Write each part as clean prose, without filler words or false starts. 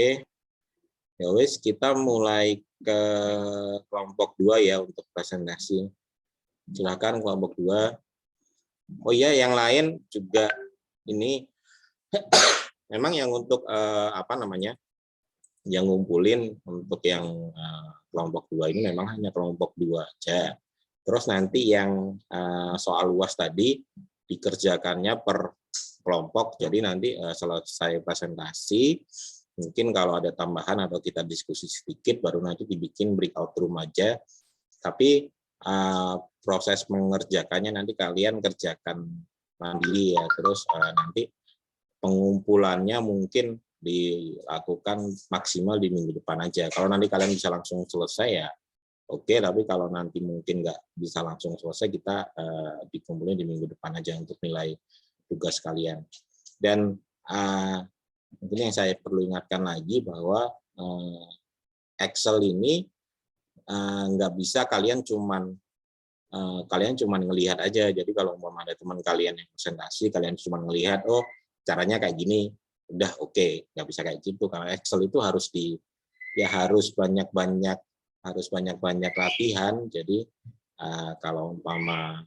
Oke, ya wis kita mulai ke kelompok 2 ya untuk presentasi. Silakan kelompok 2. Oh iya, yang lain juga ini memang yang untuk apa namanya? Yang ngumpulin untuk yang kelompok 2 ini memang hanya kelompok 2 aja. Terus nanti yang soal UAS tadi dikerjakannya per kelompok. Jadi nanti selesai presentasi, mungkin kalau ada tambahan atau kita diskusi sedikit, baru nanti dibikin breakout room aja. Tapi proses mengerjakannya nanti kalian kerjakan mandiri ya. Terus nanti pengumpulannya mungkin dilakukan maksimal di minggu depan aja. Kalau nanti kalian bisa langsung selesai ya oke, tapi kalau nanti mungkin nggak bisa langsung selesai, kita dikumpulin di minggu depan aja untuk nilai tugas kalian. Dan mungkin yang saya perlu ingatkan lagi bahwa Excel ini nggak bisa kalian cuman ngelihat aja. Jadi kalau ada teman kalian yang presentasi, kalian cuma ngelihat, oh caranya kayak gini, udah oke, nggak bisa kayak gitu. Karena Excel itu harus harus banyak-banyak latihan. Jadi kalau umpama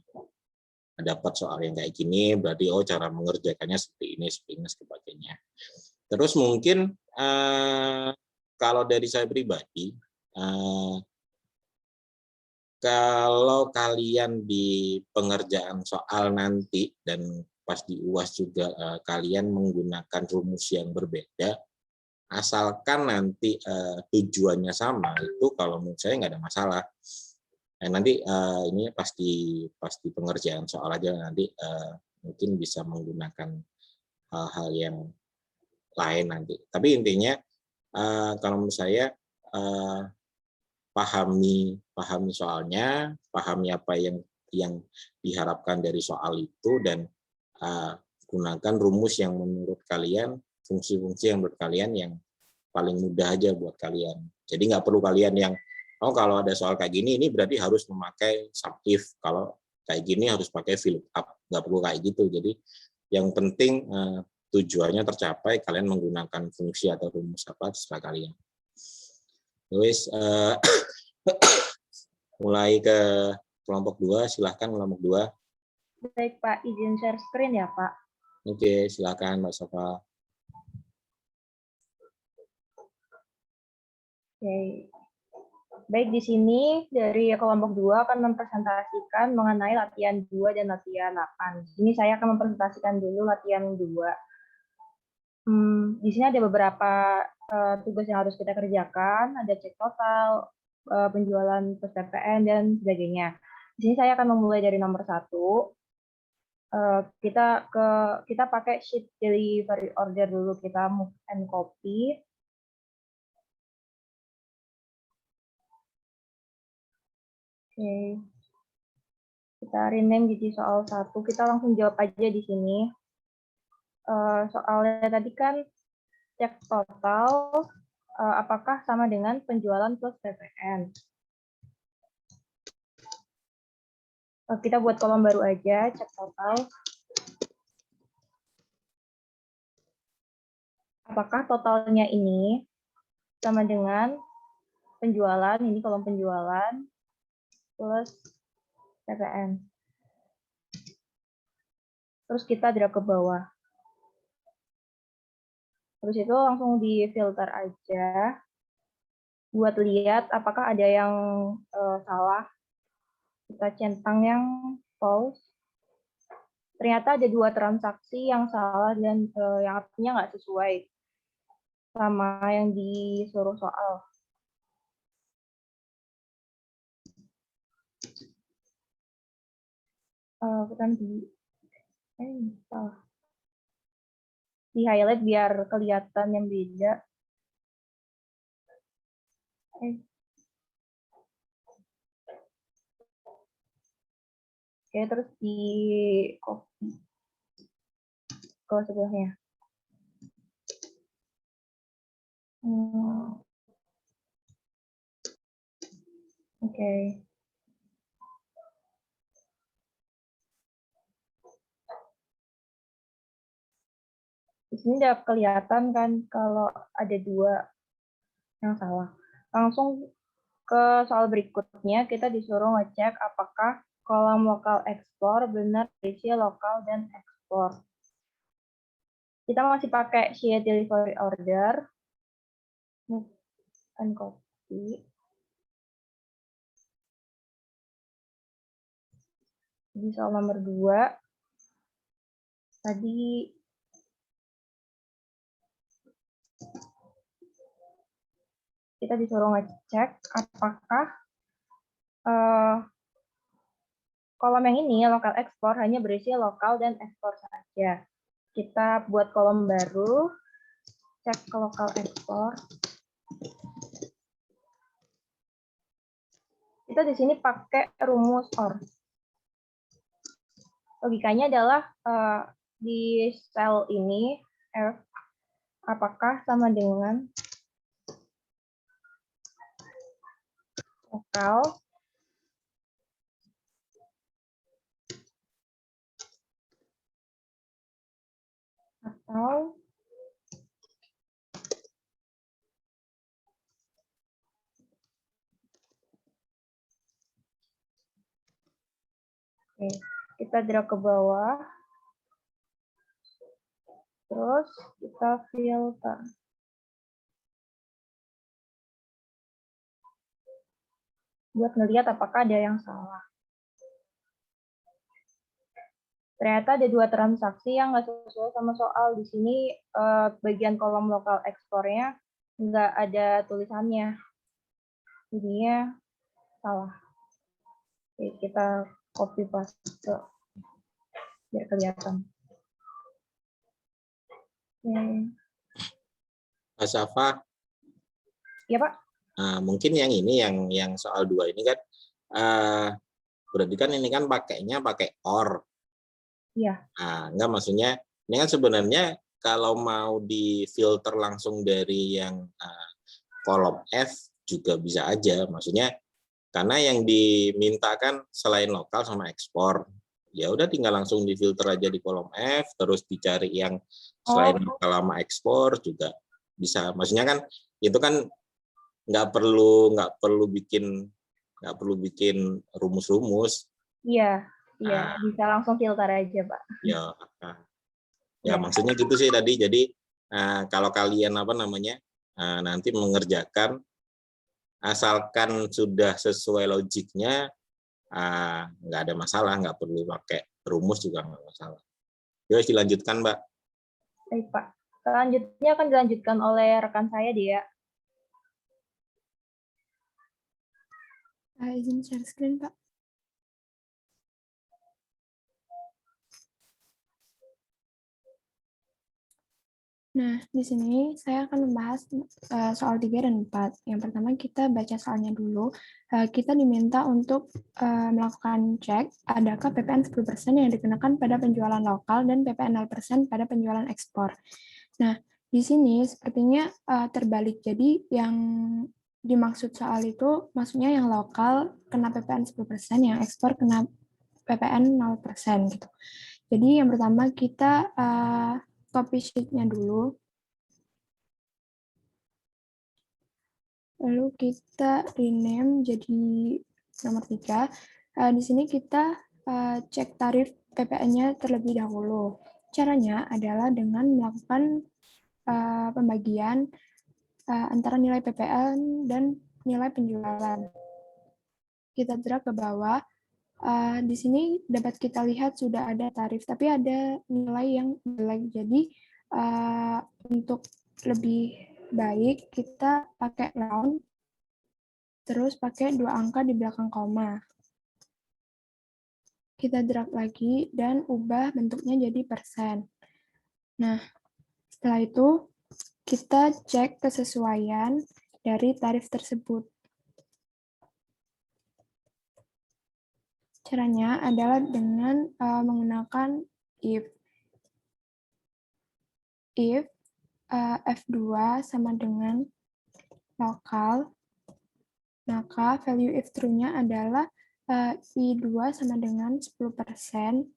dapat soal yang kayak gini, berarti oh cara mengerjakannya seperti ini sebagainya. Terus mungkin kalau dari saya pribadi, kalau kalian di pengerjaan soal nanti dan pas di UAS juga kalian menggunakan rumus yang berbeda, asalkan nanti tujuannya sama, itu kalau menurut saya nggak ada masalah. Nanti ini pasti pengerjaan soal aja, nanti mungkin bisa menggunakan hal-hal yang lain nanti. Tapi intinya kalau menurut saya pahami soalnya, pahami apa yang diharapkan dari soal itu, dan gunakan rumus yang menurut kalian, fungsi-fungsi yang menurut kalian yang paling mudah aja buat kalian. Jadi nggak perlu kalian yang, oh kalau ada soal kayak gini, ini berarti harus memakai SUMIF. Kalau kayak gini harus pakai VLOOKUP. Nggak perlu kayak gitu. Jadi yang penting tujuannya tercapai, kalian menggunakan fungsi atau rumus apa terserah kalian. Terus mulai ke kelompok 2, silahkan kelompok 2. Baik Pak, izin share screen ya Pak. Oke, silahkan Mbak Sofa. Oke. Baik, di sini dari kelompok 2 akan mempresentasikan mengenai latihan 2 dan latihan 8. Di sini saya akan mempresentasikan dulu latihan 2. Di sini ada beberapa tugas yang harus kita kerjakan, ada cek total, penjualan plus PPN, dan sebagainya. Di sini saya akan memulai dari nomor 1. Kita pakai sheet delivery order dulu, kita move and copy. Oke. Kita rename jadi soal 1. Kita langsung jawab aja di sini. Soalnya tadi kan cek total apakah sama dengan penjualan plus PPN. Kita buat kolom baru aja, cek total. Apakah totalnya ini sama dengan penjualan, ini kolom penjualan, plus PPN. Terus kita drag ke bawah. Terus itu langsung di filter aja. Buat lihat apakah ada yang salah. Kita centang yang false. Ternyata ada 2 transaksi yang salah dan yang artinya nggak sesuai sama yang disuruh soal. Bukan salah. Di highlight biar kelihatan yang beda. Oke, terus di copy ke sebelahnya. Oke. Di sini udah kelihatan kan kalau ada dua yang salah. Langsung ke soal berikutnya, kita disuruh ngecek apakah kolom lokal ekspor benar berisi lokal dan ekspor. Kita masih pakai sheet delivery order. And copy. Di soal nomor 2, tadi kita disuruh ngecek apakah kolom yang ini, lokal ekspor, hanya berisi lokal dan ekspor saja. Kita buat kolom baru, cek ke lokal ekspor. Kita di sini pakai rumus OR. Logikanya adalah di sel ini, F, apakah sama dengan lokal atau oke, kita drag ke bawah, terus kita filter. Buat ngelihat apakah ada yang salah. Ternyata ada dua transaksi yang nggak sesuai sama soal. Di sini bagian kolom lokal ekspornya nggak ada tulisannya. Jadinya salah. Oke, kita copy paste biar kelihatan. Oke. Pak Safa, Ya Pak? mungkin yang ini yang soal 2 ini kan berarti kan ini kan pakainya pakai OR. Iya. Enggak, maksudnya ini kan sebenarnya kalau mau difilter langsung dari yang kolom F juga bisa aja. Maksudnya karena yang dimintakan selain lokal sama ekspor, ya udah tinggal langsung difilter aja di kolom F, terus dicari yang selain lokal sama ekspor juga bisa. Maksudnya kan itu kan nggak perlu bikin rumus-rumus. Iya, iya, bisa langsung filter aja, Pak. Ya maksudnya gitu sih tadi. Jadi kalau kalian nanti mengerjakan, asalkan sudah sesuai logiknya, nggak ada masalah, nggak perlu pakai rumus juga nggak masalah. Yuk dilanjutkan, Mbak. Baik, Pak. Selanjutnya akan dilanjutkan oleh rekan saya, Dia. Izin share screen, Pak. Nah, di sini saya akan membahas soal 3 dan 4. Yang pertama kita baca soalnya dulu. Kita diminta untuk melakukan cek adakah PPN 10% yang dikenakan pada penjualan lokal dan PPN 0% pada penjualan ekspor. Nah, di sini sepertinya terbalik. Jadi yang dimaksud soal itu maksudnya yang lokal kena PPN 10%, yang ekspor kena PPN 0% gitu. Jadi yang pertama kita copy sheet-nya dulu. Lalu kita rename jadi nomor 3. Di sini kita cek tarif PPN-nya terlebih dahulu. Caranya adalah dengan melakukan pembagian antara nilai PPN dan nilai penjualan. Kita drag ke bawah. Di sini dapat kita lihat sudah ada tarif, tapi ada nilai yang jelek. Jadi untuk lebih baik kita pakai round, terus pakai 2 angka di belakang koma. Kita drag lagi dan ubah bentuknya jadi persen. Nah, setelah itu kita cek kesesuaian dari tarif tersebut. Caranya adalah dengan menggunakan if. If F2 sama dengan lokal, maka value if true-nya adalah I2 sama dengan 10%,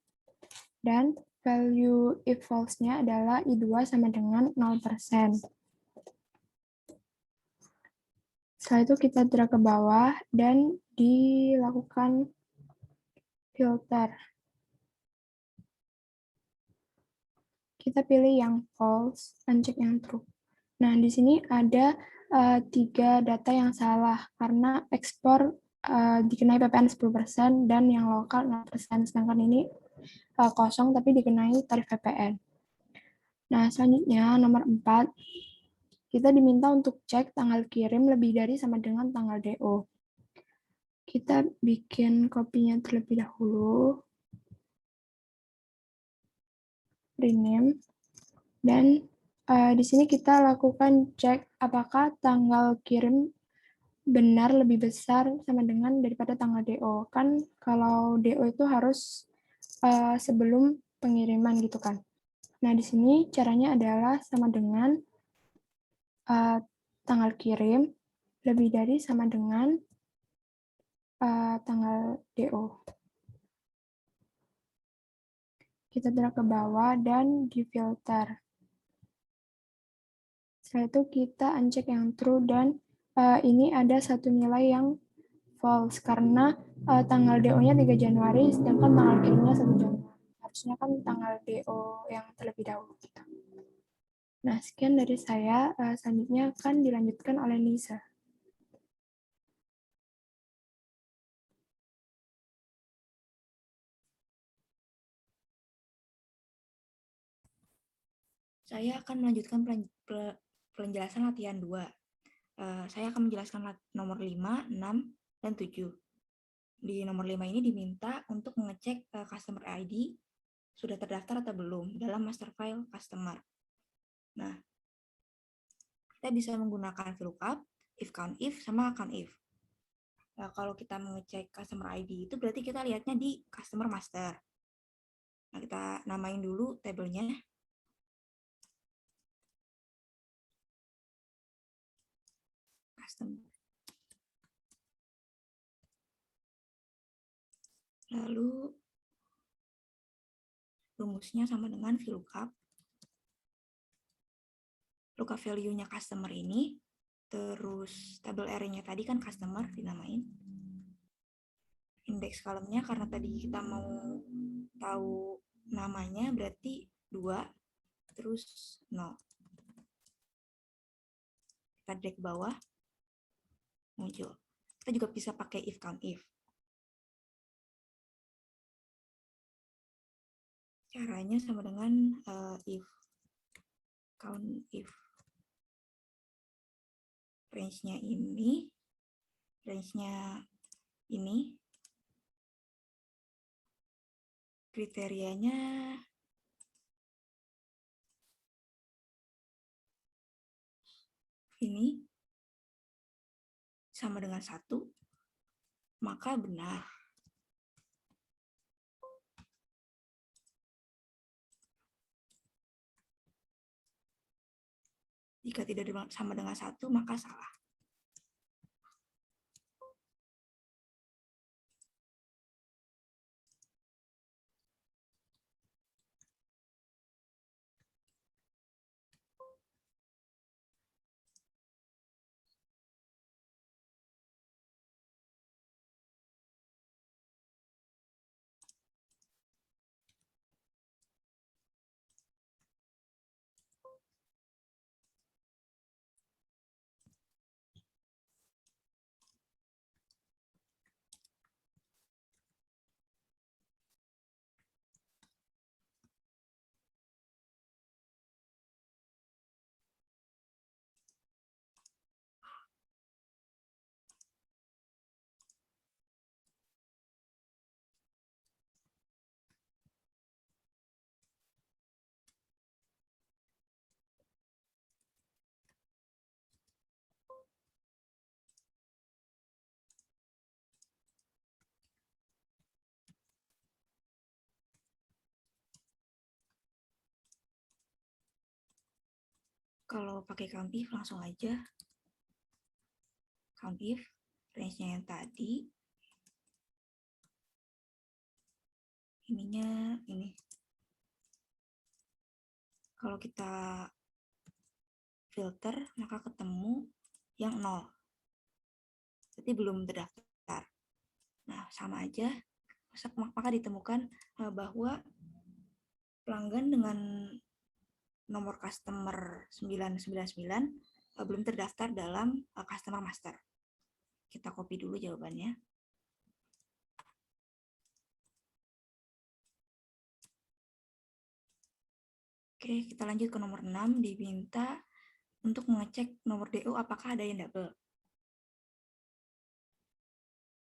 dan value if false-nya adalah I2 sama dengan 0%. Setelah itu kita drag ke bawah dan dilakukan filter. Kita pilih yang false, uncheck yang true. Nah, di sini ada 3 data yang salah karena ekspor dikenai PPN 10% dan yang lokal 0%, sedangkan ini kosong tapi dikenai tarif PPN. Nah, selanjutnya nomor 4, kita diminta untuk cek tanggal kirim lebih dari sama dengan tanggal DO. Kita bikin kopinya terlebih dahulu, rename, dan di sini kita lakukan cek apakah tanggal kirim benar lebih besar sama dengan daripada tanggal DO. Kan kalau DO itu harus sebelum pengiriman gitu kan. Nah, di sini caranya adalah sama dengan tanggal kirim lebih dari sama dengan tanggal DO. Kita drag ke bawah dan di filter. Setelah itu kita uncheck yang true dan ini ada satu nilai yang false karena tanggal DO-nya 3 Januari sedangkan tanggal kirimnya 1 Januari. Harusnya kan tanggal DO yang terlebih dahulu gitu. Nah, sekian dari saya. Selanjutnya akan dilanjutkan oleh Lisa. Saya akan melanjutkan penjelasan latihan 2. Saya akan menjelaskan nomor 5, 6, dan 7. Di nomor 5 ini diminta untuk mengecek customer ID sudah terdaftar atau belum dalam master file customer. Nah, kita bisa menggunakan VLOOKUP, IF-COUNTIF, sama COUNTIF. Nah, kalau kita mengecek customer ID itu berarti kita lihatnya di customer master. Nah, kita namain dulu tabelnya. Customer. Lalu rumusnya sama dengan VLOOKUP. Lookup value-nya customer ini, terus tabel array-nya tadi kan customer dinamain. Index column-nya karena tadi kita mau tahu namanya berarti 2, terus 0. Kita drag ke bawah, muncul. Kita juga bisa pakai if count if. Caranya sama dengan if count if. Range-nya ini, range-nya ini, kriterianya ini sama dengan 1, maka benar. Jika tidak sama dengan 1, maka salah. Kalau pakai count if langsung aja. Count if, range-nya yang tadi. Ininya ini. Kalau kita filter, maka ketemu yang 0. Berarti belum terdaftar. Nah, sama aja. Maka ditemukan bahwa pelanggan dengan nomor customer 999 belum terdaftar dalam customer master. Kita copy dulu jawabannya. Oke, kita lanjut ke nomor 6, diminta untuk mengecek nomor DO apakah ada yang double.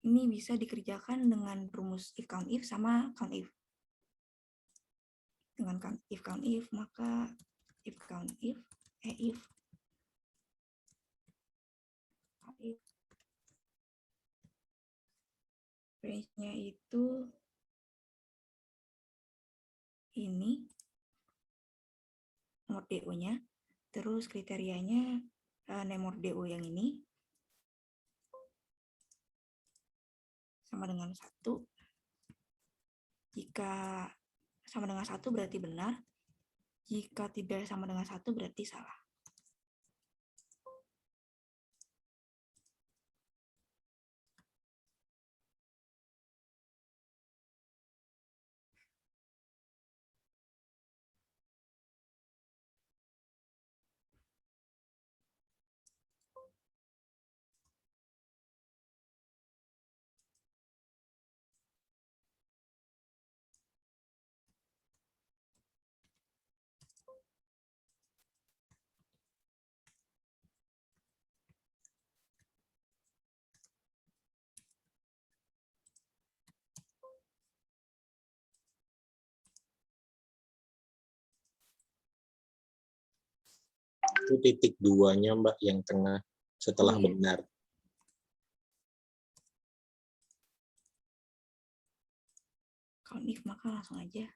Ini bisa dikerjakan dengan rumus if count if sama count if. Dengan if count if, maka if count if range-nya itu ini nomor DO-nya, terus kriterianya nomor DO yang ini sama dengan 1. Jika sama dengan 1 berarti benar, jika tidak sama dengan 1 berarti salah. Itu titik 2-nya, Mbak, yang tengah setelah Iya. benar. Count if, maka langsung aja.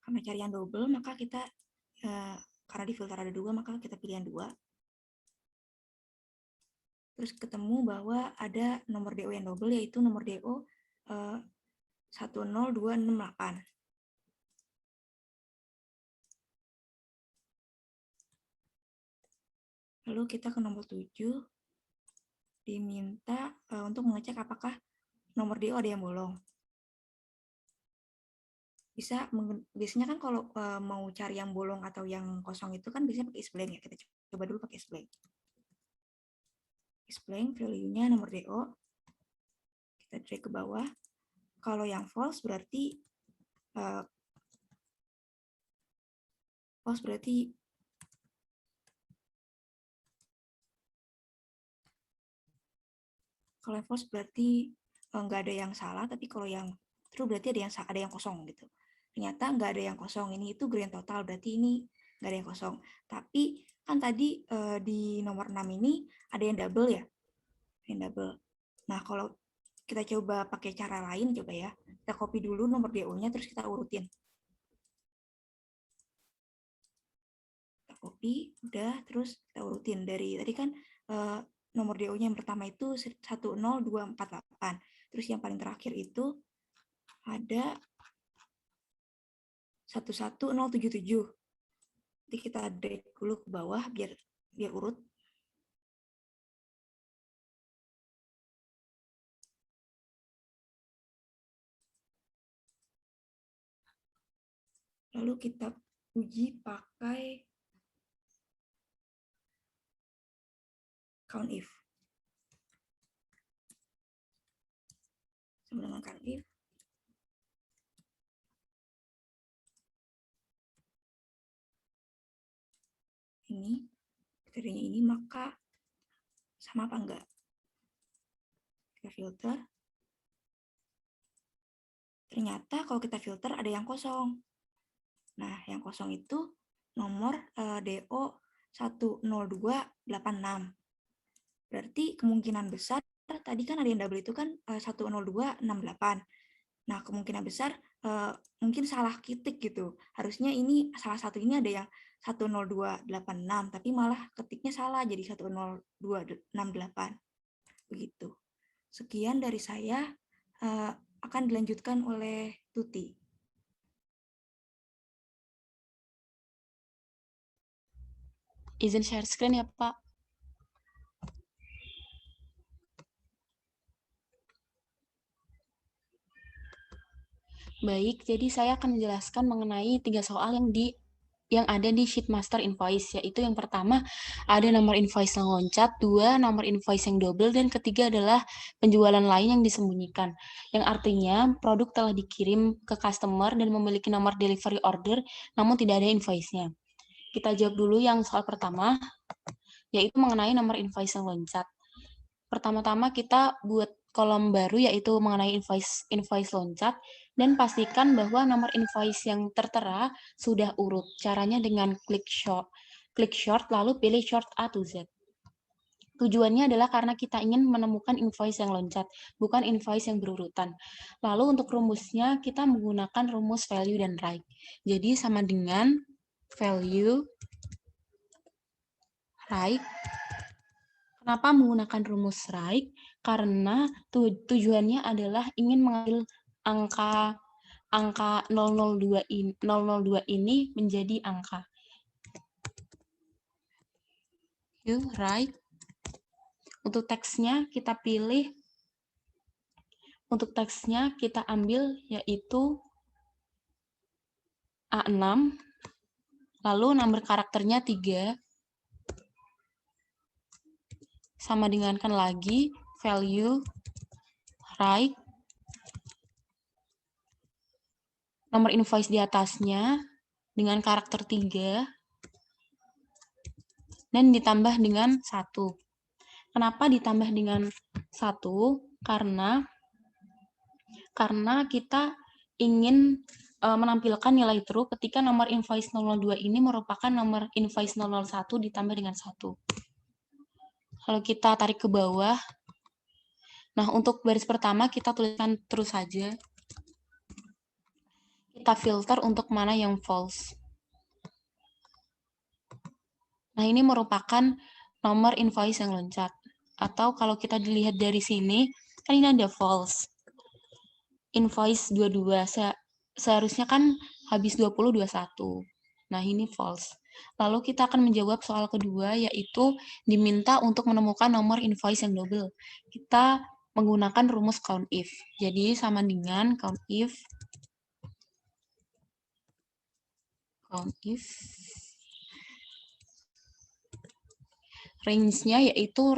Karena cari yang double, maka kita, karena di filter ada 2, maka kita pilih yang 2. Terus ketemu bahwa ada nomor DO yang double, yaitu nomor DO 10268. Lalu kita ke nomor 7, diminta untuk mengecek apakah nomor DO ada yang bolong. Biasanya kan kalau mau cari yang bolong atau yang kosong itu kan biasanya pakai isBlank ya. Kita coba dulu pakai isBlank. IsBlank value-nya nomor DO. Kita drag ke bawah. Kalau yang false berarti kalau yang false berarti nggak ada yang salah, tapi kalau yang true berarti ada yang kosong gitu. Ternyata nggak ada yang kosong, ini itu grand total, berarti ini nggak ada yang kosong. Tapi kan tadi di nomor 6 ini ada yang double ya, yang double. Nah, kalau kita coba pakai cara lain, coba ya, kita copy dulu nomor DO-nya, terus kita urutin. Kita copy, udah, terus kita urutin. Dari tadi kan nomor DO-nya yang pertama itu 10248. Terus yang paling terakhir itu ada 11077. Nanti kita drag dulu ke bawah biar urut. Lalu kita uji pakai count if. Sama dengan count if. Ini, kriterianya ini, maka sama apa enggak? Kita filter. Ternyata kalau kita filter ada yang kosong. Nah, yang kosong itu nomor DO 10286. Berarti kemungkinan besar, tadi kan ada yang double itu kan 10268. Nah, kemungkinan besar mungkin salah ketik gitu. Harusnya ini salah satu ini ada yang 10286, tapi malah ketiknya salah jadi 10268. Begitu. Sekian dari saya, akan dilanjutkan oleh Tuti. Izin share screen ya, Pak. Baik, jadi saya akan menjelaskan mengenai 3 soal yang ada di sheet master invoice, yaitu yang pertama ada nomor invoice yang loncat, 2 nomor invoice yang double, dan ketiga adalah penjualan lain yang disembunyikan. Yang artinya produk telah dikirim ke customer dan memiliki nomor delivery order, namun tidak ada invoice-nya. Kita jawab dulu yang soal pertama, yaitu mengenai nomor invoice yang loncat. Pertama-tama kita buat kolom baru yaitu mengenai invoice loncat dan pastikan bahwa nomor invoice yang tertera sudah urut. Caranya dengan klik short lalu pilih short A to Z. Tujuannya adalah karena kita ingin menemukan invoice yang loncat, bukan invoice yang berurutan. Lalu untuk rumusnya kita menggunakan rumus value dan right. Jadi sama dengan value right. Kenapa menggunakan rumus right? Karena tujuannya adalah ingin mengambil angka 002 ini menjadi angka. Right. Untuk teksnya kita pilih, untuk teksnya kita ambil yaitu A6, lalu nomor karakternya 3, sama dengankan lagi value right, nomor invoice di atasnya dengan karakter 3, dan ditambah dengan 1. Kenapa ditambah dengan 1? Karena kita ingin menampilkan nilai true ketika nomor invoice 002 ini merupakan nomor invoice 001 ditambah dengan 1. Kalau kita tarik ke bawah, nah untuk baris pertama kita tuliskan true saja. Kita filter untuk mana yang false. Nah ini merupakan nomor invoice yang loncat. Atau kalau kita dilihat dari sini, kan ini ada false. Invoice 22, seharusnya kan habis 20, 21. Nah ini false. Lalu kita akan menjawab soal kedua, yaitu diminta untuk menemukan nomor invoice yang double. Kita menggunakan rumus count if. Jadi sama dengan count if range-nya yaitu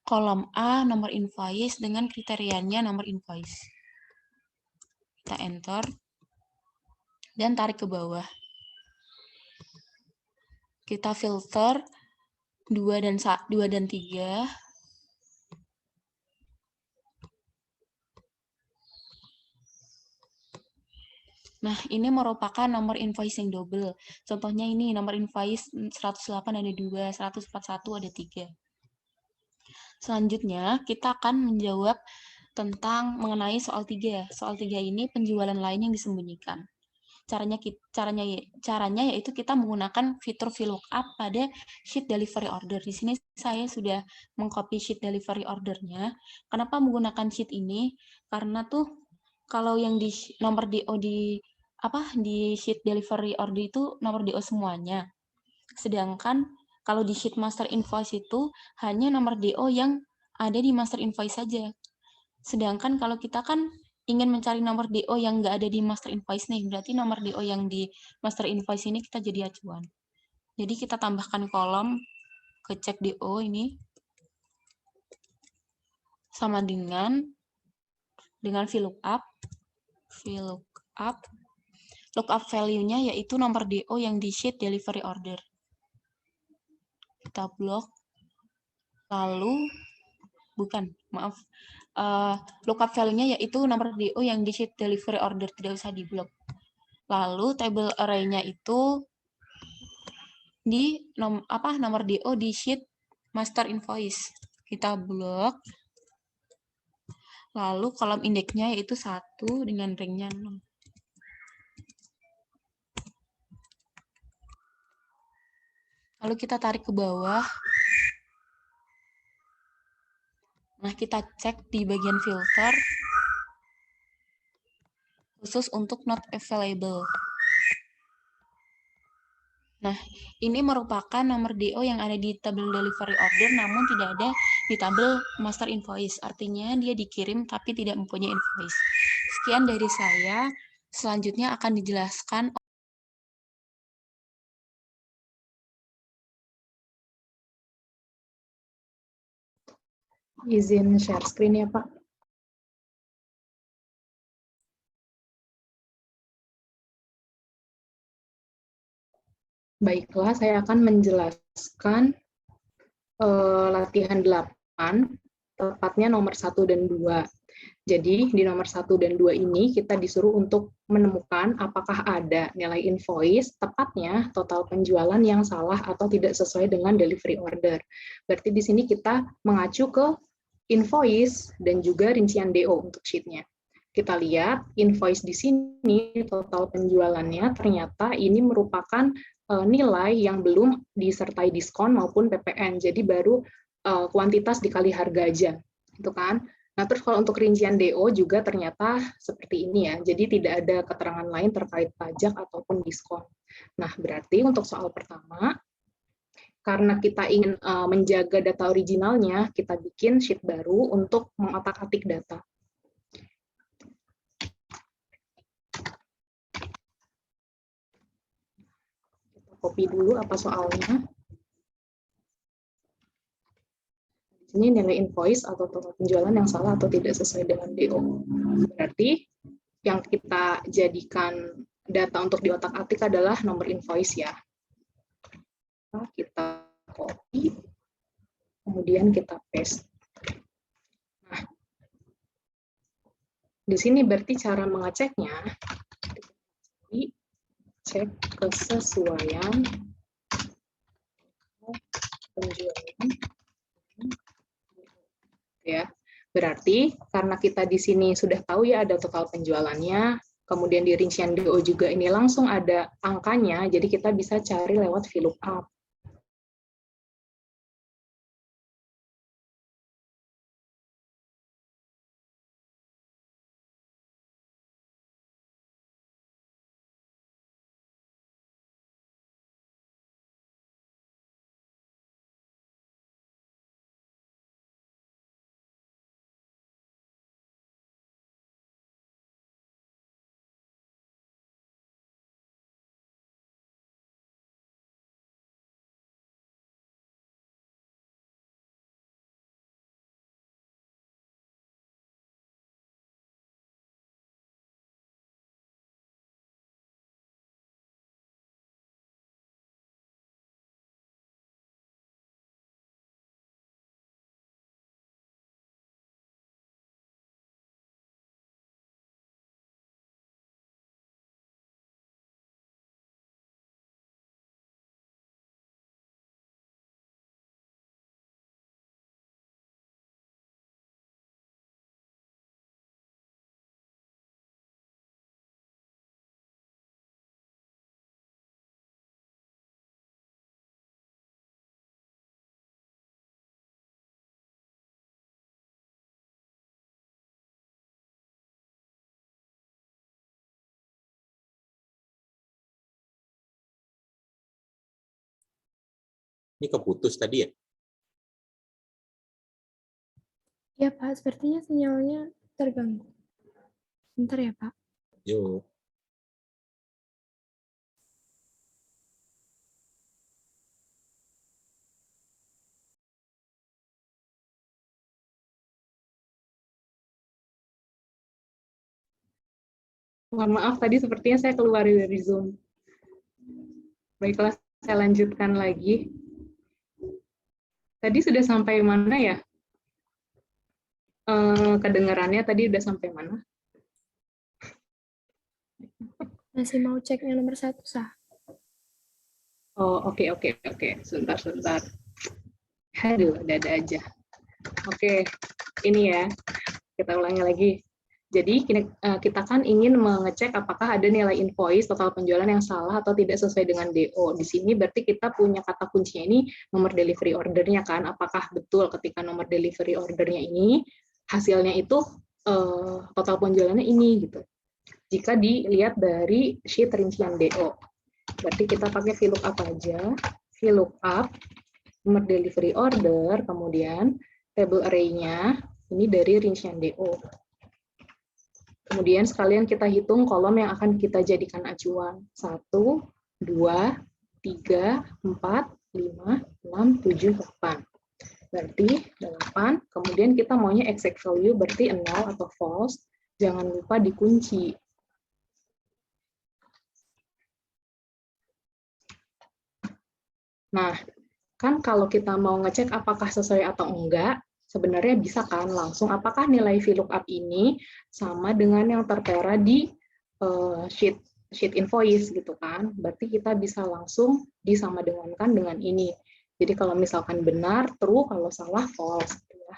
kolom A nomor invoice dengan kriterianya nomor invoice. Kita enter dan tarik ke bawah. Kita filter 2 dan 3. Nah, ini merupakan nomor invoice yang double. Contohnya ini nomor invoice 108 ada 2, 141 ada 3. Selanjutnya, kita akan menjawab tentang mengenai soal 3. Soal 3 ini penjualan lain yang disembunyikan. Caranya yaitu kita menggunakan fitur VLOOKUP pada sheet delivery order. Di sini saya sudah mengcopy sheet delivery ordernya. Kenapa menggunakan sheet ini? Karena tuh kalau yang di nomor DO di sheet delivery order itu nomor DO semuanya. Sedangkan kalau di sheet master invoice itu hanya nomor DO yang ada di master invoice saja. Sedangkan kalau kita kan ingin mencari nomor DO yang nggak ada di master invoice nih, berarti nomor DO yang di master invoice ini kita jadi acuan. Jadi kita tambahkan kolom ke cek DO ini sama dengan VLOOKUP lookup value-nya yaitu nomor DO yang di sheet delivery order. Kita blok. Lalu lookup value-nya yaitu nomor DO yang di sheet delivery order, tidak usah diblok. Lalu table array-nya itu di nomor DO di sheet master invoice. Kita blok. Lalu kolom indeksnya yaitu 1 dengan ringnya 6. Lalu kita tarik ke bawah. Nah, kita cek di bagian filter khusus untuk not available. Nah, ini merupakan nomor DO yang ada di tabel delivery order namun tidak ada di tabel master invoice. Artinya dia dikirim tapi tidak mempunyai invoice. Sekian dari saya. Selanjutnya akan dijelaskan. Izin share screen ya, Pak. Baiklah, saya akan menjelaskan latihan 8, tepatnya nomor 1 dan 2. Jadi, di nomor 1 dan 2 ini kita disuruh untuk menemukan apakah ada nilai invoice, tepatnya total penjualan yang salah atau tidak sesuai dengan delivery order. Berarti di sini kita mengacu ke invoice dan juga rincian DO untuk sheet-nya. Kita lihat invoice di sini, total penjualannya ternyata ini merupakan nilai yang belum disertai diskon maupun PPN. Jadi baru kuantitas dikali harga aja. Itu kan? Nah, terus kalau untuk rincian DO juga ternyata seperti ini ya. Jadi tidak ada keterangan lain terkait pajak ataupun diskon. Nah, berarti untuk soal pertama, karena kita ingin menjaga data originalnya, kita bikin sheet baru untuk mengotak-atik data. Kita copy dulu apa soalnya. Ini nilai invoice atau total penjualan yang salah atau tidak sesuai dengan DO. Berarti yang kita jadikan data untuk diotak-atik adalah nomor invoice ya. Kita copy, kemudian kita paste. Nah, di sini berarti cara mengeceknya, cek kesesuaian penjualan. Ya, berarti karena kita di sini sudah tahu ya ada total penjualannya, kemudian di rincian DO juga ini langsung ada angkanya, jadi kita bisa cari lewat VLOOKUP. Ini keputus tadi ya? Ya, Pak, sepertinya sinyalnya terganggu. Bentar ya, Pak. Yuk. Mohon maaf, tadi sepertinya saya keluar dari Zoom. Baiklah, saya lanjutkan lagi. Tadi sudah sampai mana ya? Kedengarannya tadi udah sampai mana? Masih mau cek yang nomor 1, sah? Oh, oke. Sebentar. Aduh, ada aja. Oke, ini ya. kita ulangi lagi. Jadi kita kan ingin mengecek apakah ada nilai invoice total penjualan yang salah atau tidak sesuai dengan DO. Di sini berarti kita punya kata kuncinya ini nomor delivery ordernya kan. Apakah betul ketika nomor delivery ordernya ini hasilnya itu total penjualannya ini gitu. Jika dilihat dari sheet rincian DO. Berarti kita pakai VLOOKUP aja. VLOOKUP nomor delivery order, kemudian table array-nya ini dari rincian DO. Kemudian sekalian kita hitung kolom yang akan kita jadikan acuan. 1, 2, 3, 4, 5, 6, 7, 8. Berarti 8. Kemudian kita maunya exact value, berarti 0 atau false. Jangan lupa dikunci. Nah, kan kalau kita mau ngecek apakah sesuai atau enggak, sebenarnya bisa kan langsung apakah nilai VLOOKUP ini sama dengan yang tertera di sheet invoice gitu kan. Berarti kita bisa langsung disamadengankan dengan ini. Jadi kalau misalkan benar true, kalau salah false gitu ya.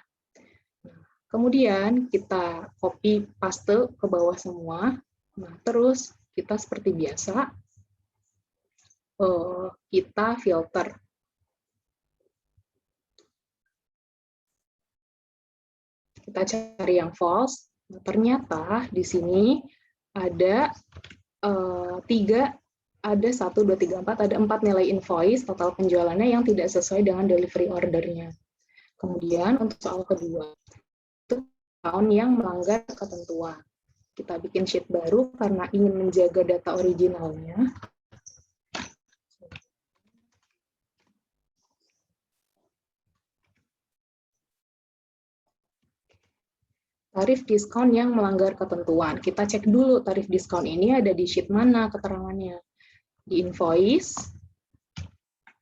Nah, kemudian kita copy paste ke bawah semua. Nah, terus kita seperti biasa kita filter. Kita cari yang false. Nah, ternyata di sini ada 1, 2, 3, 4, ada 4 nilai invoice total penjualannya yang tidak sesuai dengan delivery ordernya. Kemudian untuk soal kedua, itu account yang melanggar ketentuan. Kita bikin sheet baru karena ingin menjaga data originalnya. Tarif diskon yang melanggar ketentuan. Kita cek dulu tarif diskon ini ada di sheet mana keterangannya. Di invoice,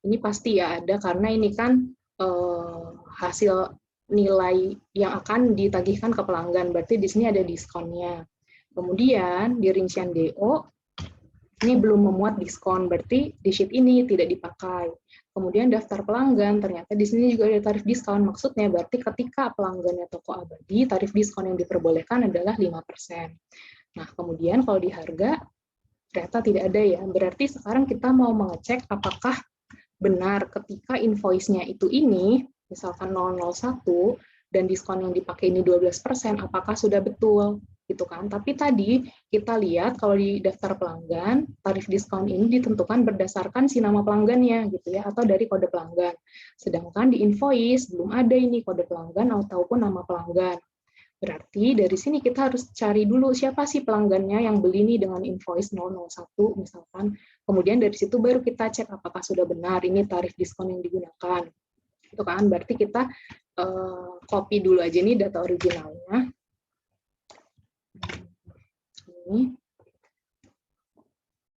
ini pasti ya ada karena ini kan hasil nilai yang akan ditagihkan ke pelanggan. Berarti di sini ada diskonnya. Kemudian di rincian DO, ini belum memuat diskon, berarti di sheet ini tidak dipakai. Kemudian daftar pelanggan, ternyata di sini juga ada tarif diskon. Maksudnya berarti ketika pelanggannya toko abadi, tarif diskon yang diperbolehkan adalah 5%. Nah, kemudian kalau di harga, ternyata tidak ada ya. Berarti sekarang kita mau mengecek apakah benar ketika invoice-nya itu ini, misalkan 001, dan diskon yang dipakai ini 12%, apakah sudah betul? Gitu kan. Tapi tadi kita lihat kalau di daftar pelanggan, tarif diskon ini ditentukan berdasarkan si nama pelanggannya gitu ya, atau dari kode pelanggan. Sedangkan di invoice belum ada ini kode pelanggan ataupun nama pelanggan. Berarti dari sini kita harus cari dulu siapa sih pelanggannya yang beli ini dengan invoice 001 misalkan. Kemudian dari situ baru kita cek apakah sudah benar ini tarif diskon yang digunakan. Itu kan berarti kita copy dulu aja nih data originalnya.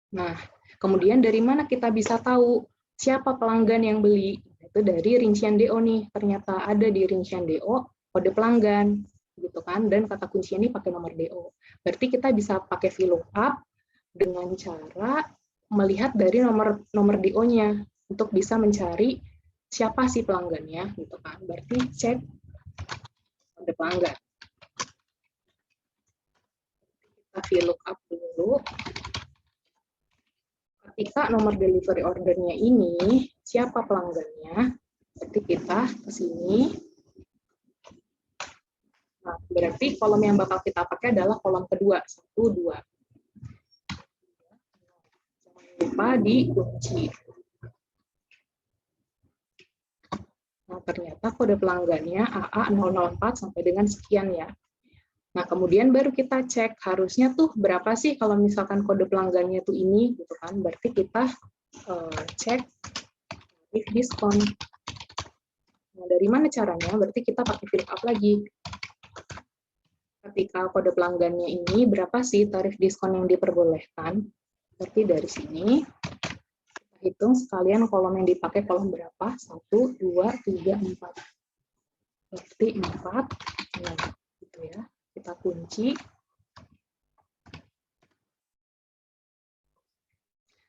Nah, kemudian dari mana kita bisa tahu siapa pelanggan yang beli? Itu dari rincian DO nih. Ternyata ada di rincian DO kode pelanggan, gitu kan? Dan kata kunci ini pakai nomor DO. Berarti kita bisa pakai VLOOKUP dengan cara melihat dari nomor DO-nya untuk bisa mencari siapa sih pelanggannya, gitu kan? Berarti cek kode pelanggan. VLOOKUP dulu. Ketika nomor delivery ordernya ini, siapa pelanggannya? Berarti kita ke sini. Nah, berarti kolom yang bakal kita pakai adalah kolom kedua, 1, 2. Jangan lupa dikunci. Nah, ternyata kode pelanggannya AA004 sampai dengan sekian ya. Nah, kemudian baru kita cek, harusnya tuh berapa sih kalau misalkan kode pelanggannya tuh ini, gitu kan. Berarti kita cek tarif diskon. Nah, dari mana caranya? Berarti kita pakai VLOOKUP lagi. Ketika kode pelanggannya ini, berapa sih tarif diskon yang diperbolehkan? Berarti dari sini, kita hitung sekalian kolom yang dipakai kolom berapa? 1, 2, 3, 4. Berarti 4, nah, gitu ya. Kita kunci.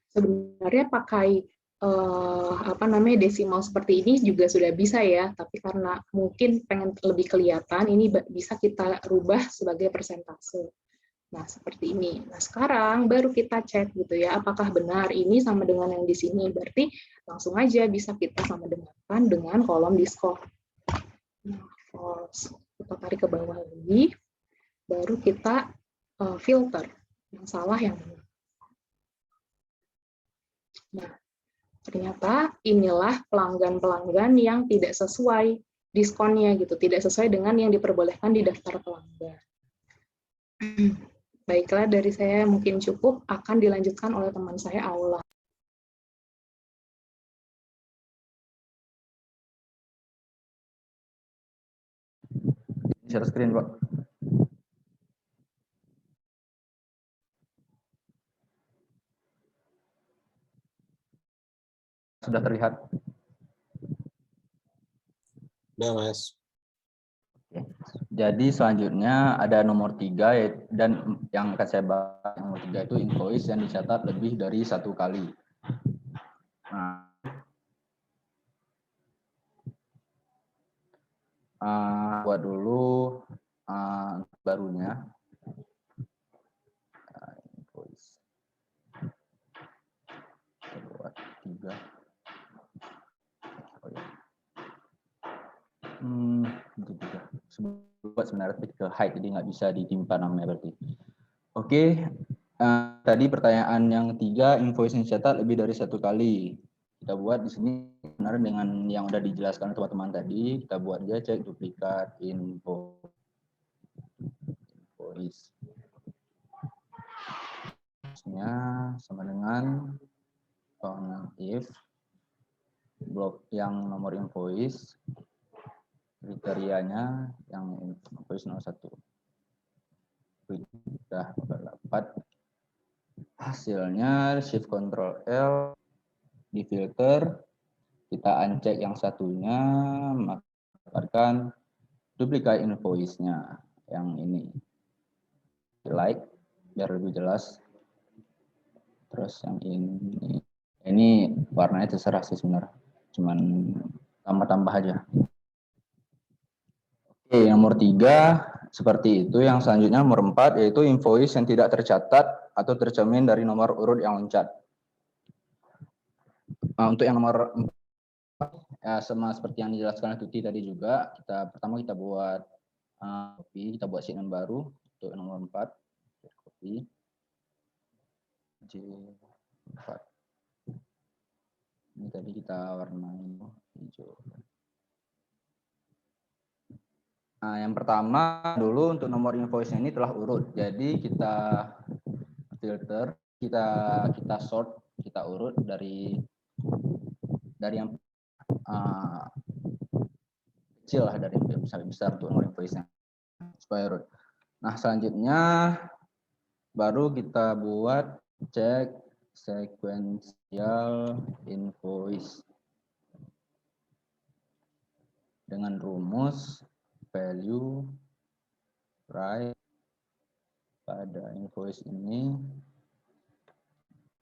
Sebenarnya pakai desimal seperti ini juga sudah bisa ya, tapi karena mungkin pengen lebih kelihatan, ini bisa kita rubah sebagai persentase. Nah, seperti ini. Nah, sekarang baru kita cek gitu ya, apakah benar ini sama dengan yang di sini. Berarti langsung aja bisa kita sama dengarkan dengan kolom diskon. Nah, false. Kita tarik ke bawah lagi, baru kita filter yang salah yang mana. Nah, ternyata inilah pelanggan-pelanggan yang tidak sesuai diskonnya gitu, tidak sesuai dengan yang diperbolehkan di daftar pelanggan. Baiklah, dari saya mungkin cukup, akan dilanjutkan oleh teman saya, Aula. Share screen, Pak. Sudah terlihat. Udah, Mas. Jadi selanjutnya ada nomor 3, dan yang akan saya bahas nomor 3 itu invoice yang dicatat lebih dari 1 kali. Nah, buat dulu barunya. Invoice. Buat 3. Oh, ya. Buat sebenarnya ke hide, jadi nggak bisa ditimpa namanya berarti. Oke, tadi pertanyaan yang 3, invoice yang dicatat lebih dari 1 kali. Kita buat di sini benar dengan yang udah dijelaskan teman-teman tadi. Kita buat aja cek duplikat invoice. Nya sama dengan if blok yang nomor invoice kriterianya yang invoice 01. Sudah dapat hasilnya, shift Ctrl L, di filter, kita uncheck yang satunya, mendapatkan duplikat invoice-nya yang ini. Like biar lebih jelas. Terus yang ini warnanya terserah sih sebenarnya, cuman tambah-tambah aja. Oke, nomor 3 seperti itu. Yang selanjutnya nomor 4 yaitu invoice yang tidak tercatat atau tercermin dari nomor urut yang loncat. Nah, untuk yang nomor 4 ya, sama seperti yang dijelaskan Tuti tadi juga, pertama kita buat copy, kita buat segmen baru untuk nomor 4. Copy J4. Ini tadi kita warnai hijau. Nah, yang pertama dulu untuk nomor invoice ini telah urut. Jadi kita filter, kita sort, kita urut dari yang kecil lah, dari yang besar untuk nomor invoice-nya supaya urut. Nah, selanjutnya baru kita buat cek sequential invoice dengan rumus value right pada invoice ini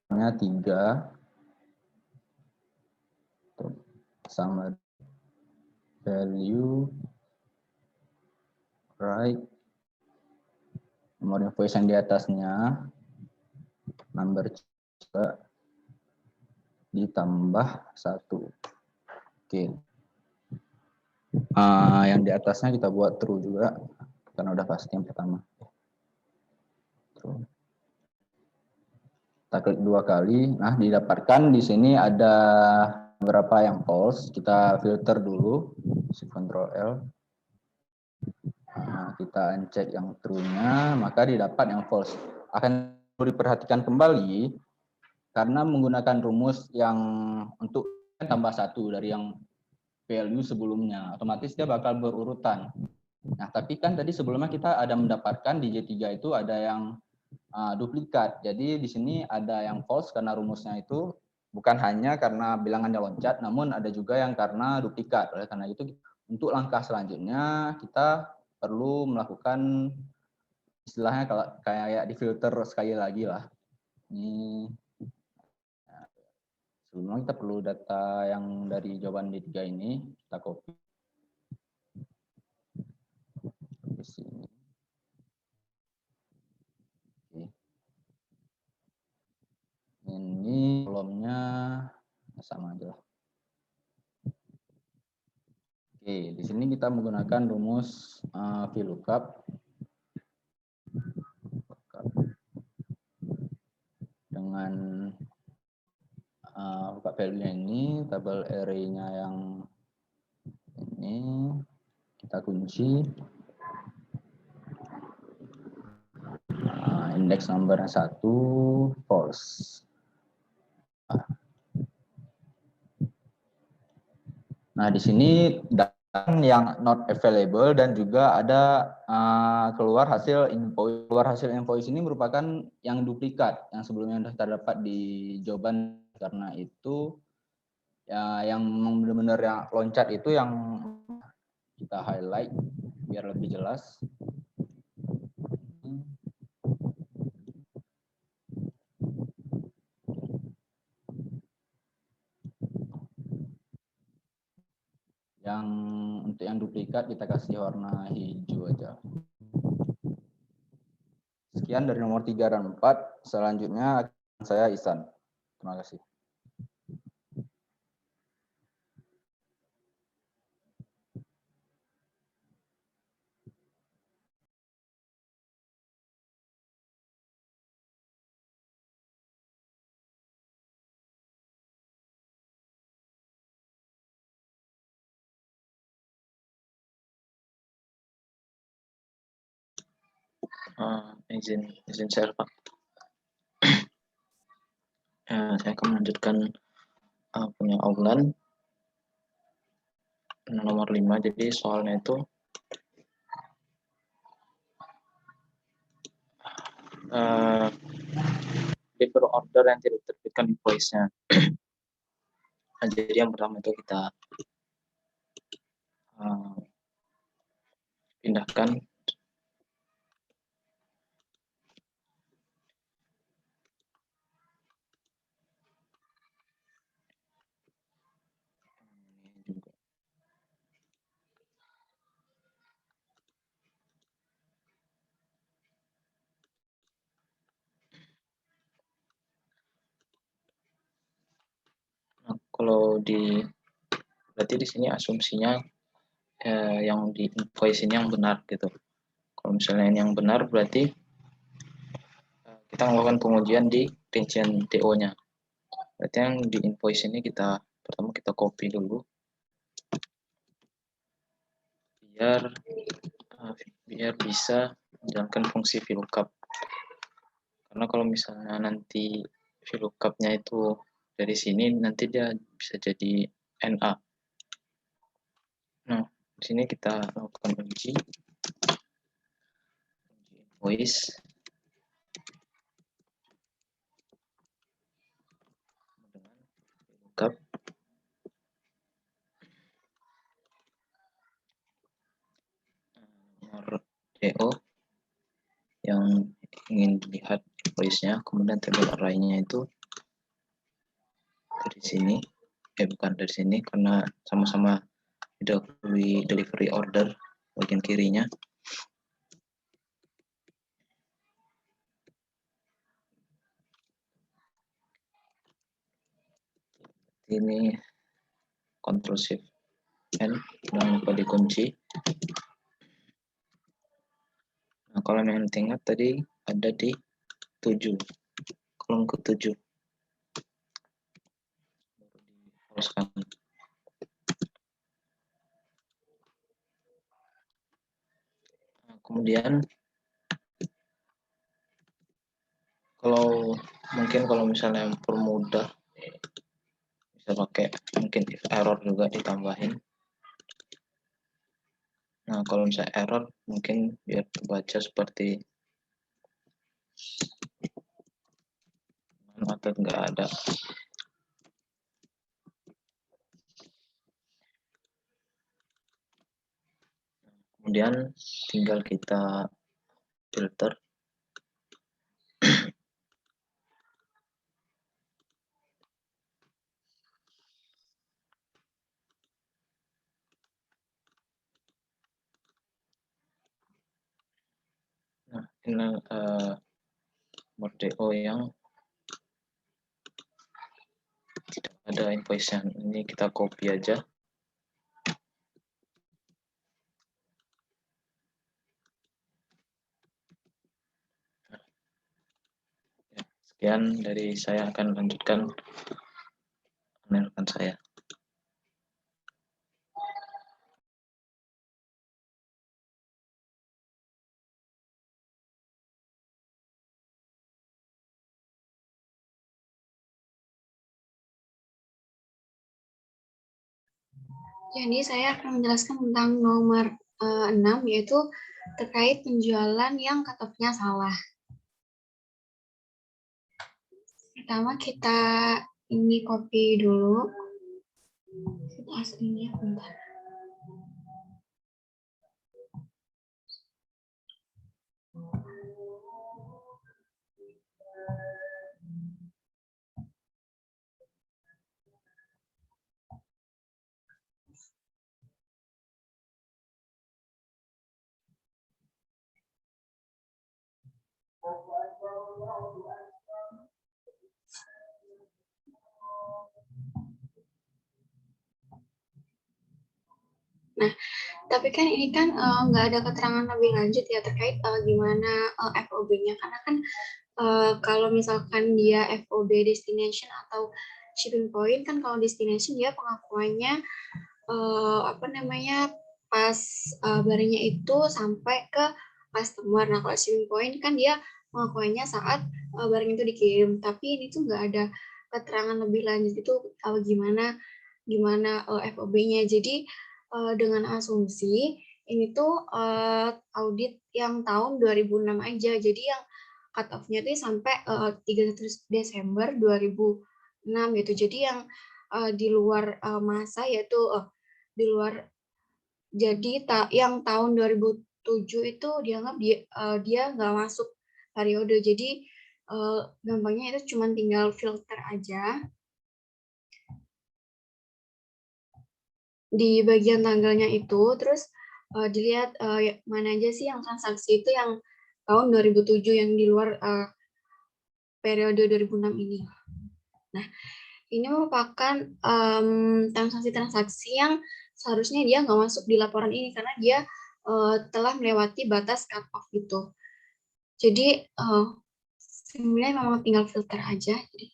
hanya 3 sama value right nomor invoice yang di atasnya number juga ditambah 1. Oke. Yang di atasnya kita buat true juga karena udah pasti yang pertama. True. Kita klik 2 kali. Nah, didapatkan di sini ada beberapa yang false. Kita filter dulu, Shift Ctrl L. Nah, kita uncheck yang true-nya, maka didapat yang false. Akan diperhatikan kembali karena menggunakan rumus yang untuk tambah 1 dari yang value sebelumnya, otomatis dia bakal berurutan. Nah, tapi kan tadi sebelumnya kita ada mendapatkan di J3 itu ada yang duplikat. Jadi di sini ada yang false karena rumusnya itu bukan hanya karena bilangannya loncat, namun ada juga yang karena duplikat. Oleh karena itu, untuk langkah selanjutnya kita perlu melakukan istilahnya kayak di filter sekali lagi lah. Ini Sebelumnya kita perlu data yang dari jawaban D3 ini, kita copy. Di sini. Oke. Ini kolomnya sama aja lah. Oke, di sini kita menggunakan rumus VLOOKUP dengan buka value-nya ini, tabel array-nya yang ini kita kunci, indeks nomornya 1 false. Nah, di sini data yang not available dan juga ada keluar hasil invoice. Keluar hasil invoice ini merupakan yang duplikat yang sebelumnya sudah terdapat di jawaban. Karena itu ya, yang benar-benar yang loncat itu yang kita highlight biar lebih jelas. Yang untuk yang duplikat kita kasih warna hijau aja. Sekian dari nomor 3 dan 4. Selanjutnya saya Ihsan. Terima kasih. Izin share, Pak. Saya akan melanjutkan punya outline nomor 5. Jadi soalnya itu deliver order yang tidak terbitkan invoice-nya. Nah, jadi yang pertama itu kita pindahkan juga. Nah, kalau berarti di sini asumsinya yang di invoice ini yang benar gitu. Kalau misalnya ini yang benar berarti kita melakukan pengujian di rincian DO-nya. Berarti yang di invoice ini pertama kita copy dulu biar bisa menjalankan fungsi VLOOKUP. Karena kalau misalnya nanti VLOOKUP-nya itu dari sini, nanti dia bisa jadi NA. Nah, di sini kita lakukan uji invoice. Dengan VLOOKUP. Nomor DO yang ingin dilihat invoice-nya, kemudian tabel array-nya itu dari sini, bukan dari sini karena sama-sama delivery order bagian kirinya. Ini Ctrl Shift N, jangan lupa dikunci. Nah, kolom yang tengah tadi ada di 7, kolom ke-7. Nah, kemudian kalau misalnya permudah bisa pakai mungkin if error juga ditambahin. Nah, kalau misalnya error mungkin biar terbaca seperti atau enggak ada. Kemudian tinggal kita filter. ini nomor DO yang tidak ada invoice-nya. Ini kita copy aja. Sekian dari saya, akan lanjutkan rekan saya. Jadi saya akan menjelaskan tentang nomor 6, yaitu terkait penjualan yang cut-off-nya salah. Pertama kita ini copy dulu. Kita aslinya bentar. Nah, tapi kan ini kan nggak ada keterangan lebih lanjut ya terkait gimana FOB-nya, karena kan kalau misalkan dia FOB destination atau shipping point, kan kalau destination dia pengakuannya pas barangnya itu sampai ke customer. Nah, kalau shipping point kan dia pengakuannya saat barang itu dikirim, tapi ini tuh nggak ada keterangan lebih lanjut itu gimana FOB-nya. Jadi dengan asumsi ini tuh audit yang tahun 2006 aja. Jadi yang cut off-nya tuh sampai 31 Desember 2006 gitu. Jadi yang di luar masa, yaitu di luar, jadi yang tahun 2007 itu dianggap dia nggak masuk periode. Jadi gampangnya itu cuma tinggal filter aja di bagian tanggalnya itu, terus dilihat mana aja sih yang transaksi itu yang tahun 2007 yang di luar periode 2006 ini. Nah, ini merupakan transaksi-transaksi yang seharusnya dia nggak masuk di laporan ini karena dia telah melewati batas cut off itu. Jadi sebenarnya memang tinggal filter aja. Jadi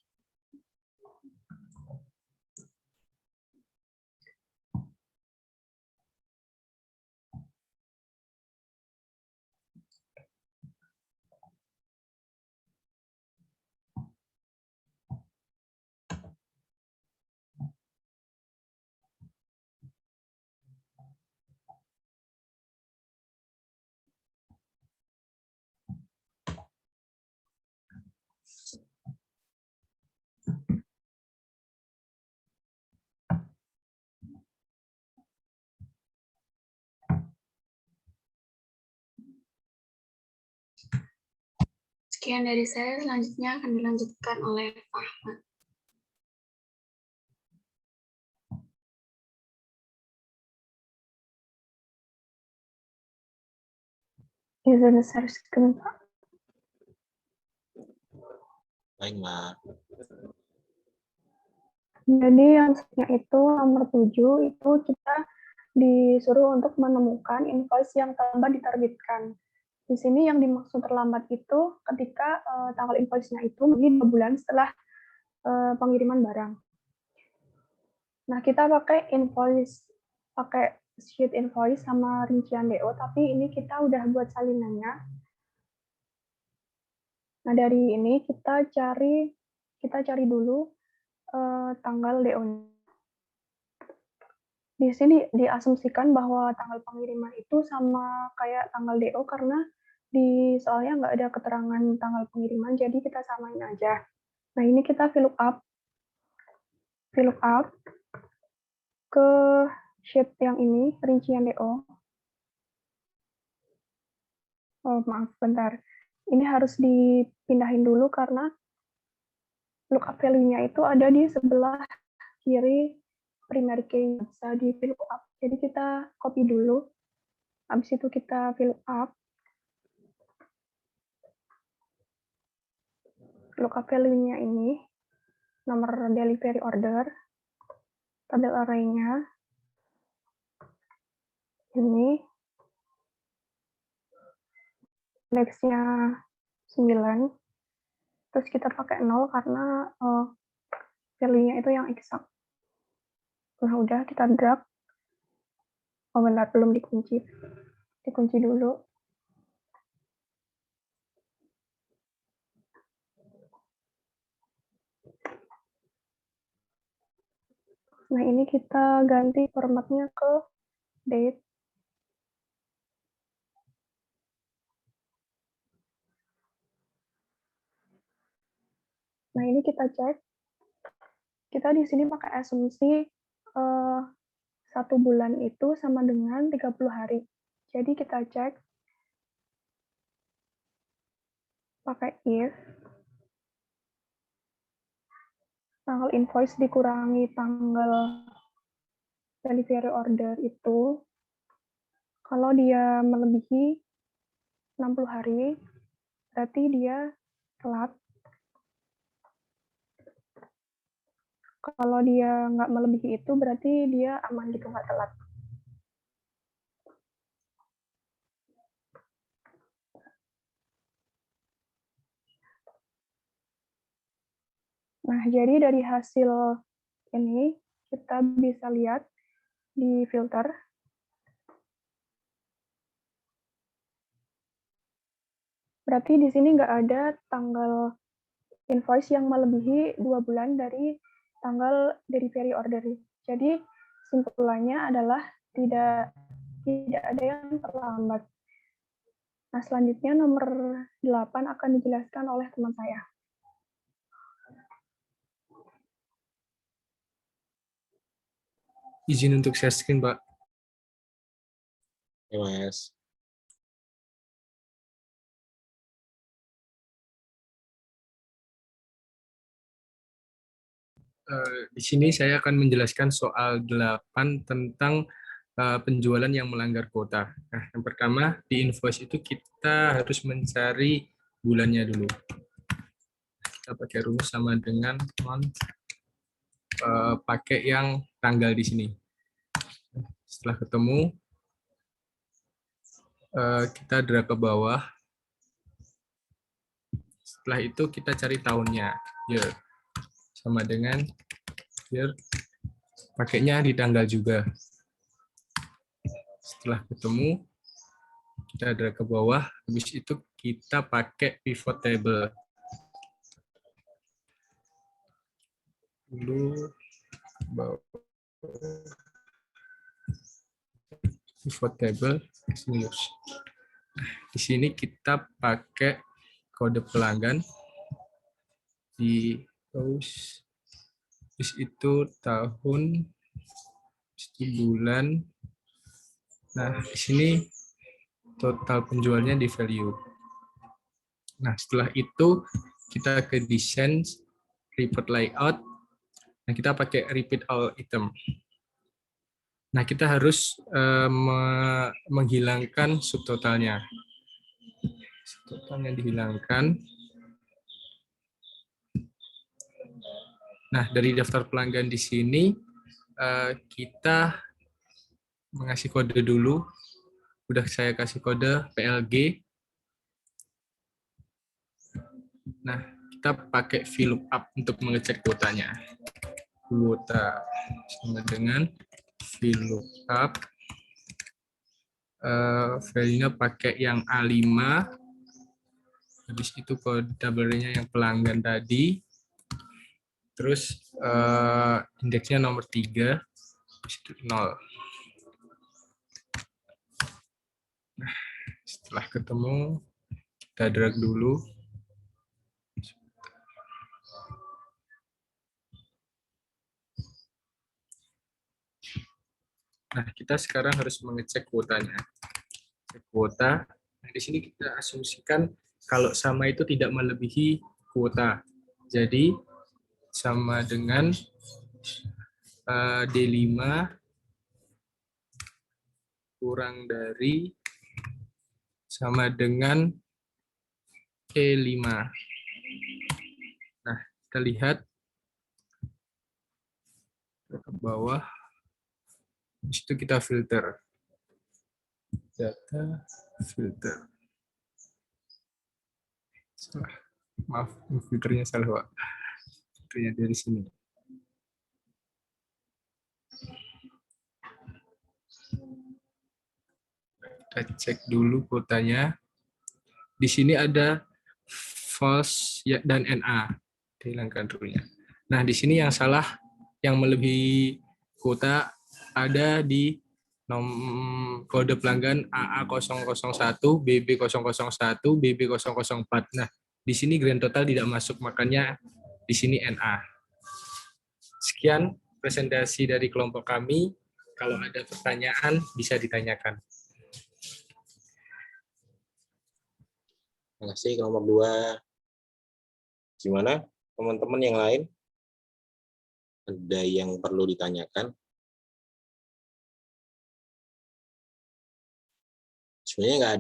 sekian dari saya, selanjutnya akan dilanjutkan oleh Ahmad. Izin share screen, Pak. Baik, Mbak. Jadi yang selanjutnya itu nomor 7 itu kita disuruh untuk menemukan invoice yang terlambat diterbitkan. Di sini yang dimaksud terlambat itu ketika tanggal invoice-nya itu mungkin 2 bulan setelah pengiriman barang. Nah, kita pakai sheet invoice sama rincian DO, tapi ini kita udah buat salinannya. Nah, dari ini kita cari dulu tanggal DO-nya. Di sini diasumsikan bahwa tanggal pengiriman itu sama kayak tanggal DO karena soalnya nggak ada keterangan tanggal pengiriman, jadi kita samain aja. Nah, ini kita fill up ke sheet yang ini, rincian DO. Oh, maaf, bentar. Ini harus dipindahin dulu karena lookup value-nya itu ada di sebelah kiri primary key, bisa di fill up. Jadi kita copy dulu, habis itu kita fill up. lookup value-nya ini, nomor delivery order, tabel array-nya, ini, indeksnya 9, terus kita pakai 0 karena value-nya itu yang eksak. Nah, udah kita drag. Oh, benar, belum dikunci. Dikunci dulu. Nah, ini kita ganti formatnya ke date. Nah, ini kita cek. Kita di sini pakai asumsi 1 bulan itu sama dengan 30 hari. Jadi kita cek pakai if tanggal invoice dikurangi tanggal delivery order itu, kalau dia melebihi 60 hari, berarti dia telat. Kalau dia nggak melebihi itu, berarti dia aman gitu, nggak telat. Nah, jadi dari hasil ini, kita bisa lihat di filter. Berarti di sini nggak ada tanggal invoice yang melebihi 2 bulan dari tanggal delivery order. Jadi simpulannya adalah tidak ada yang terlambat. Nah, selanjutnya nomor 8 akan dijelaskan oleh teman saya. Izin untuk share screen, Pak. Ya, Mas. Di sini saya akan menjelaskan soal 8 tentang penjualan yang melanggar kuota. Nah, yang pertama, di invoice itu kita harus mencari bulannya dulu. Kita pakai rumus sama dengan pakai yang tanggal di sini. Setelah ketemu, kita drag ke bawah. Setelah itu kita cari tahunnya, year, sama dengan year, pakainya di tanggal juga. Setelah ketemu, kita drag ke bawah, habis itu kita pakai pivot table. Dulu pivot table news. Di sini kita pakai kode pelanggan di terus itu tahun, itu bulan. Nah, di sini total penjualnya di value. Nah, setelah itu kita ke desain, report layout. Nah, kita pakai repeat all item. Nah, kita harus menghilangkan subtotalnya. Subtotalnya dihilangkan. Nah, dari daftar pelanggan di sini, kita mengasih kode dulu. Udah saya kasih kode PLG. Nah, kita pakai VLOOKUP untuk mengecek kuotanya. Kuota sama dengan VLOOKUP. Value-nya pakai yang A5. Habis itu kode tabelnya yang pelanggan tadi. Terus indeksnya nomor 3. Habis itu 0. Nah, setelah ketemu, kita drag dulu. Nah, kita sekarang harus mengecek kuotanya. Cek kuota. Nah, di sini kita asumsikan kalau sama itu tidak melebihi kuota. Jadi, sama dengan D5 kurang dari sama dengan E5. Kita lihat ke bawah. Di situ kita filter. Data filter. Salah. Maaf, filternya salah, Pak. Filternya dari sini. Kita cek dulu kuotanya. Di sini ada false dan NA. Dihilangkan dulunya. Nah, di sini yang salah, yang melebihi kuota ada di kode pelanggan AA001, BB001, BB004. Nah, di sini grand total tidak masuk, makanya di sini NA. Sekian presentasi dari kelompok kami. Kalau ada pertanyaan, bisa ditanyakan. Terima kasih kelompok 2. Gimana teman-teman yang lain? Ada yang perlu ditanyakan? Sebenarnya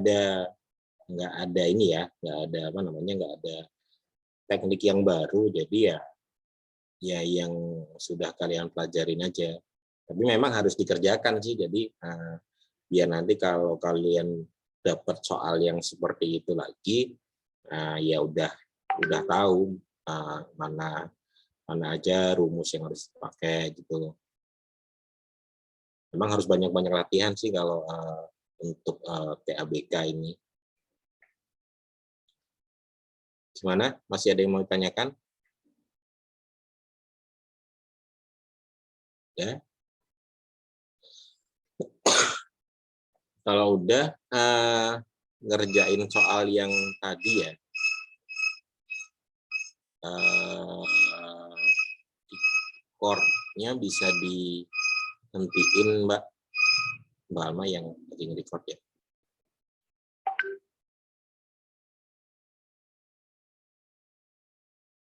nggak ada ini ya, nggak ada teknik yang baru, jadi ya yang sudah kalian pelajarin aja. Tapi memang harus dikerjakan sih, jadi biar nanti kalau kalian dapat soal yang seperti itu lagi, ya udah tahu mana aja rumus yang harus dipakai gitu. Memang harus banyak-banyak latihan sih kalau untuk TABK ini. Gimana? Masih ada yang mau ditanyakan? Ya. Kalau udah ngerjain soal yang tadi ya, core-nya bisa dihentiin Mbak Alma yang lagi nge-record ya.